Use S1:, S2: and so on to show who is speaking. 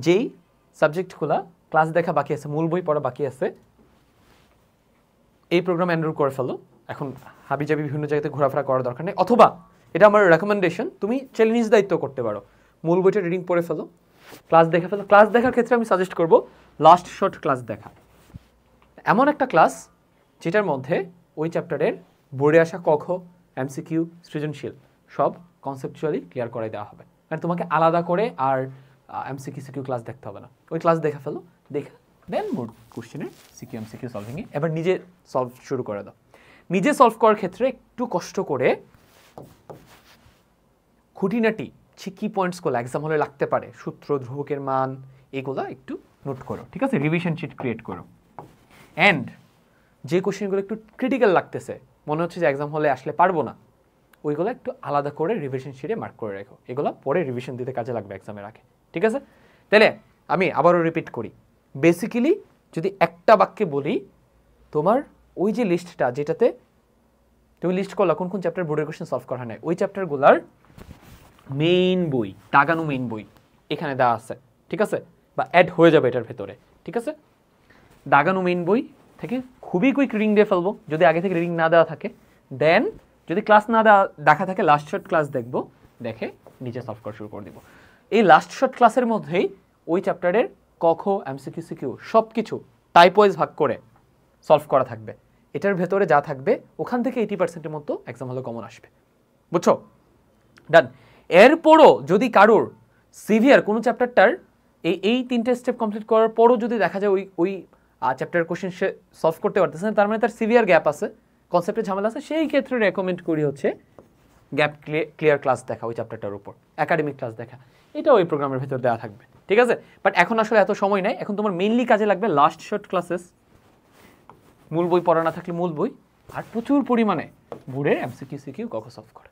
S1: যেই সাবজেক্টগুলো ক্লাস দেখা বাকি আছে, মূল বই পড়া বাকি আছে, এই প্রোগ্রাম এনরোল করে ফেলো। এখন হাবিজাবি বিভিন্ন জায়গাতে ঘোরাফেরা করার দরকার নেই, অথবা এটা আমার রেকমেন্ডেশন, তুমি চাইলে নিজ দায়িত্ব করতে পারো, মূল বইটা রিডিং পড়ে ফেলো, ক্লাস দেখে ফেলো। ক্লাস দেখার ক্ষেত্রে আমি সাজেস্ট করব লাস্ট শর্ট ক্লাস দেখা, এমন একটা ক্লাস যেটার মধ্যে ওই চ্যাপ্টারের বোর্ডে আসা ক খ, এমসিকিউ, সৃজনশীল সব কনসেপচুয়ালি ক্লিয়ার করে দেওয়া হবে। মানে তোমাকে আলাদা করে আর এমসিকিউ ক্লাস দেখতে হবে না, ওই ক্লাস দেখে ফেলো, দেখে দেন বোর্ড কোশ্চেনের সিকিউ এমসিকিউ সলভিংয়ে এবার নিজে সলভ শুরু করে দাও। নিজে সলভ করার ক্ষেত্রে একটু কষ্ট করে খুঁটিনাটি কি পয়েন্টসগুলো এক্সাম হলে লাগতে পারে, সূত্র, ধ্রুবকের মান, এগুলো একটু নোট করো, ঠিক আছে? রিভিশন শিট ক্রিয়েট করো। অ্যান্ড যে কোশ্চেনগুলো একটু ক্রিটিক্যাল লাগতেছে, মনে হচ্ছে যে এক্সাম হলে আসলে পারবো না, ওইগুলো একটু আলাদা করে রিভিশন শিটে মার্ক করে রাখো, এগুলো পরে রিভিশন দিতে কাজে লাগবে এক্সামের আগে, ঠিক আছে? তাহলে আমি আবারও রিপিট করি, বেসিক্যালি যদি একটা বাক্যে বলি, তোমার ওই যে লিস্টটা যেটাতে তুমি লিস্ট করলা কোন কোন চ্যাপ্টার বোর্ডের কোশ্চেন সলভ করা হয় নাই, ওই চ্যাপ্টারগুলোর মেইন বই, দাগানো মেইন বই এখানে দেওয়া আছে, ঠিক আছে? বা অ্যাড হয়ে যাবে এটার ভেতরে, ঠিক আছে? দাগানো মেইন বই থেকে খুবই কুইক রিডিং দিয়ে ফেলবো যদি আগে থেকে রিডিং না দেওয়া থাকে। দেন যদি ক্লাস না দেখা থাকে, লাস্ট শর্ট ক্লাস দেখবো, দেখে নিচে সলভ করা শুরু করে দিব। এই লাস্ট শর্ট ক্লাসের মধ্যেই ওই চ্যাপ্টারের ক খ, এমসিকিউ, সিকিউ সব কিছু টাইপ ওয়াইজ ভাগ করে সলভ করা থাকবে। এটার ভেতরে যা থাকবে ওখান থেকে 80%-এর মতো এক্সাম হলে কমন আসবে, বুঝছো? ডান। এরপরও যদি কারোর সিভিয়ার কোনো চ্যাপ্টারটার এই তিনটে স্টেপ কমপ্লিট করার পরও যদি দেখা যায় ওই চ্যাপ্টার কোশ্চেন সে সলভ করতে পারতেছে না, তার মানে তার সিভিয়ার গ্যাপ আছে, কনসেপ্টের ঝামেলা আছে, সেই ক্ষেত্রে রেকমেন্ড করি হচ্ছে গ্যাপ ক্লিয়ার ক্লাস দেখা, ওই চ্যাপ্টারটার উপর একাডেমিক ক্লাস দেখা, এটা ওই প্রোগ্রামের ভেতর দেওয়া থাকবে, ঠিক আছে? বাট এখন আসলে এত সময় নাই, এখন তোমার মেইনলি কাজে লাগবে লাস্ট শর্ট ক্লাসেস, মূল বই পড়া না থাকলে মূল বই, আর প্রচুর পরিমাণে বোর্ডের এমসিকিউ, সিকিউ, ক খ সলভ করা।